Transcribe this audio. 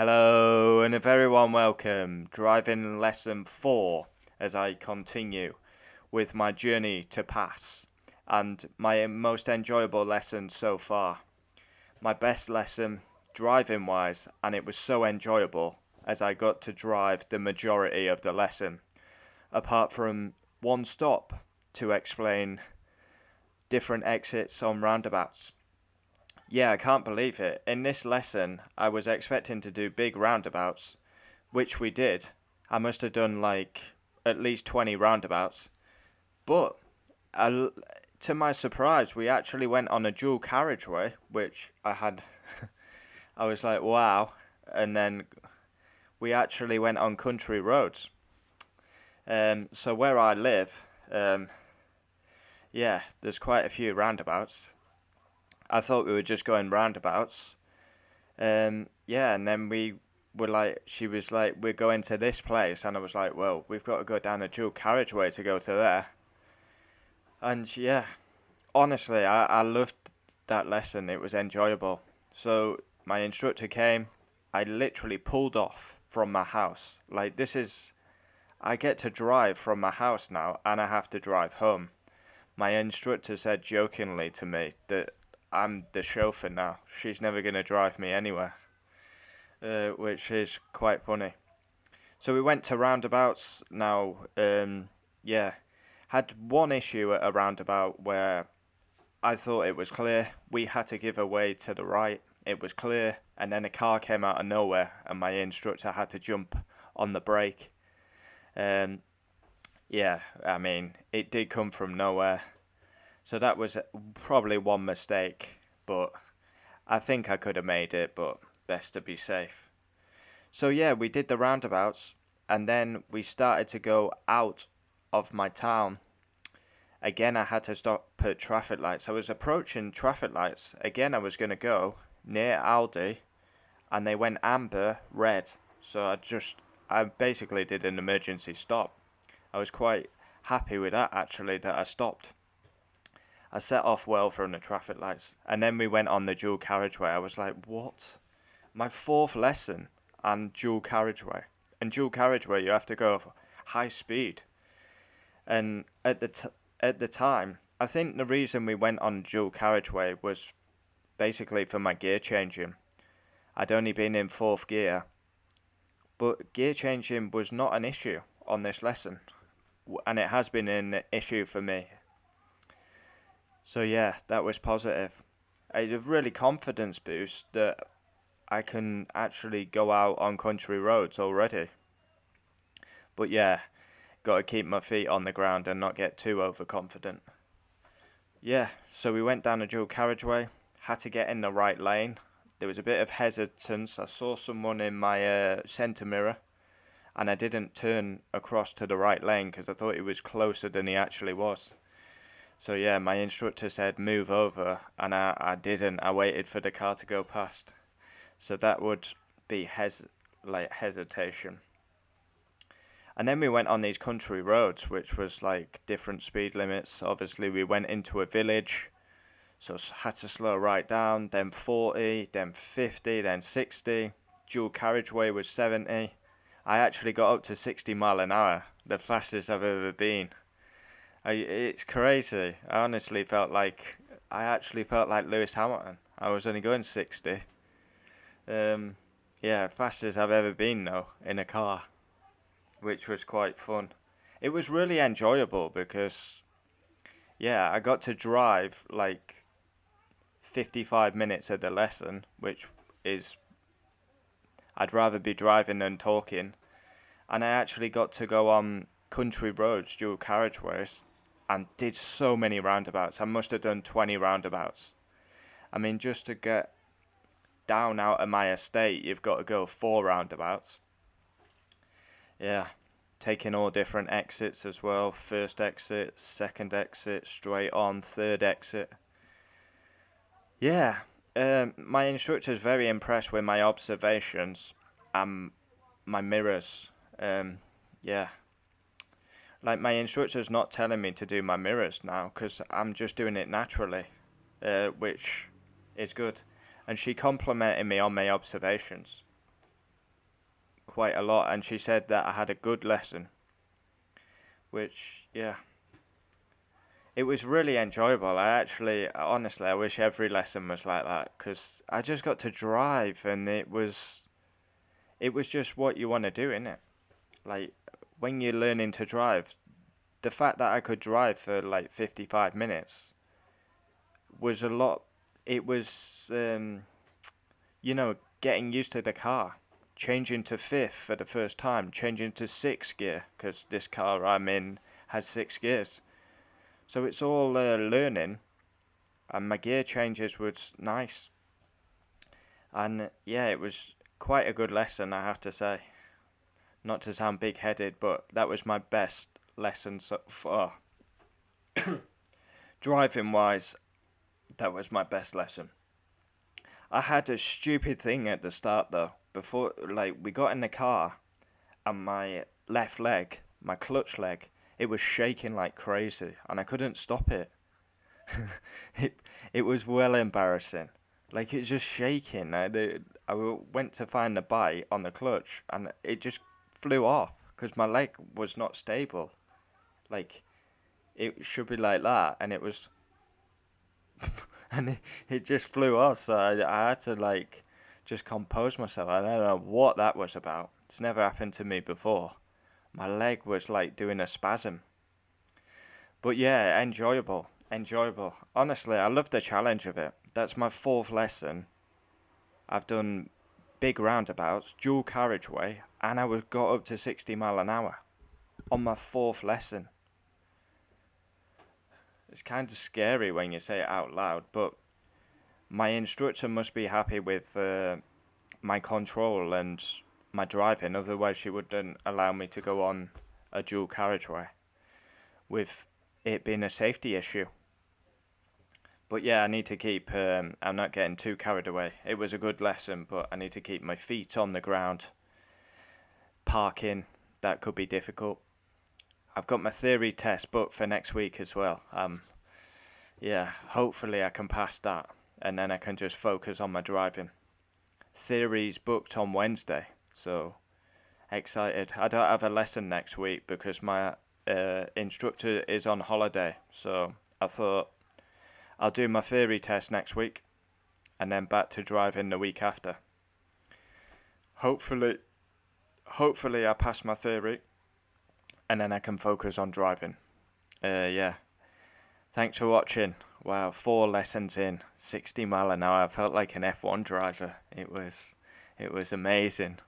Hello and a very warm welcome. Driving lesson 4 as I continue with my journey to pass and my most enjoyable lesson so far. My best lesson driving wise, and it was so enjoyable as I got to drive the majority of the lesson, apart from one stop to explain different exits on roundabouts. Yeah, I can't believe it. In this lesson, I was expecting to do big roundabouts, which we did. I must have done like at least 20 roundabouts. But I, to my surprise, we actually went on a dual carriageway, which I was like, wow. And then we actually went on country roads. So where I live, yeah, there's quite a few roundabouts. I thought we were just going roundabouts. Yeah, and then we were like, she was like, we're going to this place, and I was like, well, we've got to go down a dual carriageway to go to there. And yeah, honestly, I loved that lesson. It was enjoyable. So my instructor came. I literally pulled off from my house. Like I get to drive from my house now, and I have to drive home. My instructor said jokingly to me that I'm the chauffeur now. She's never going to drive me anywhere, which is quite funny. So we went to roundabouts. Now, yeah, had one issue at a roundabout where I thought it was clear. We had to give away to the right. It was clear, and then a car came out of nowhere, and my instructor had to jump on the brake. Um, yeah, I mean, it did come from nowhere. So that was probably one mistake, but I think I could have made it, but best to be safe. So yeah, we did the roundabouts, and then we started to go out of my town. Again, I had to stop at traffic lights. I was approaching traffic lights. Again, I was going to go near Aldi, and they went amber, red. So I basically did an emergency stop. I was quite happy with that actually, that I stopped. I set off well from the traffic lights, and then we went on the dual carriageway. I was like, what? My fourth lesson and dual carriageway. And dual carriageway, you have to go high speed. And at the time, I think the reason we went on dual carriageway was basically for my gear changing. I'd only been in fourth gear, but gear changing was not an issue on this lesson, and it has been an issue for me. So yeah, that was positive. It's a really confidence boost that I can actually go out on country roads already. But yeah, got to keep my feet on the ground and not get too overconfident. Yeah, so we went down a dual carriageway, had to get in the right lane. There was a bit of hesitance. I saw someone in my centre mirror, and I didn't turn across to the right lane because I thought he was closer than he actually was. So yeah, my instructor said move over, and I didn't. I waited for the car to go past. So that would be hesitation. And then we went on these country roads, which was like different speed limits. Obviously, we went into a village, so had to slow right down. Then 40, then 50, then 60. Dual carriageway was 70. I actually got up to 60 mph, the fastest I've ever been. It's crazy. I actually felt like Lewis Hamilton. I was only going 60. Yeah, fastest I've ever been though in a car, which was quite fun. It was really enjoyable because yeah, I got to drive like 55 minutes of the lesson, which is I'd rather be driving than talking. And I actually got to go on country roads, dual carriageways, and did so many roundabouts. I must have done 20 roundabouts. I mean, just to get down out of my estate, you've got to go 4 roundabouts. Yeah, taking all different exits as well. First exit, second exit, straight on, third exit. Yeah, my instructor is very impressed with my observations and my mirrors. Yeah, like my instructor's not telling me to do my mirrors now because I'm just doing it naturally, which is good. And she complimented me on my observations. quite a lot, and she said that I had a good lesson, which, yeah, it was really enjoyable. Honestly, I wish every lesson was like that, because I just got to drive, and it was just what you want to do, innit? Like, when you're learning to drive, the fact that I could drive for like 55 minutes was a lot. It was, getting used to the car, changing to fifth for the first time, changing to sixth gear, because this car I'm in has 6 gears. So it's all learning, and my gear changes was nice. And yeah, it was quite a good lesson, I have to say. Not to sound big headed, but that was my best lesson so far. Driving wise, that was my best lesson. I had a stupid thing at the start though. Before, like, we got in the car, and my left leg, my clutch leg, it was shaking like crazy, and I couldn't stop it. it it was well embarrassing. Like, it's just shaking. I went to find the bite on the clutch, and it just flew off because my leg was not stable. Like, it should be like that, and it was, and it just flew off. So I had to like just compose myself. I don't know what that was about. It's never happened to me before. My leg was like doing a spasm. But yeah, enjoyable, enjoyable. Honestly, I love the challenge of it. That's my fourth lesson. I've done big roundabouts, dual carriageway, and I was got up to 60 mile an hour on my fourth lesson. It's kind of scary when you say it out loud, but my instructor must be happy with my control and my driving, otherwise she wouldn't allow me to go on a dual carriageway, with it being a safety issue. But yeah, I need to keep. I'm not getting too carried away. It was a good lesson, but I need to keep my feet on the ground. Parking, that could be difficult. I've got my theory test booked for next week as well. Yeah, hopefully I can pass that, and then I can just focus on my driving. Theory's booked on Wednesday, so excited. I don't have a lesson next week because my instructor is on holiday, so I thought I'll do my theory test next week, and then back to driving the week after. Hopefully, hopefully I pass my theory, and then I can focus on driving. Yeah. Thanks for watching. Wow, 4 lessons in, 60 mile an hour. I felt like an F1 driver. It was amazing.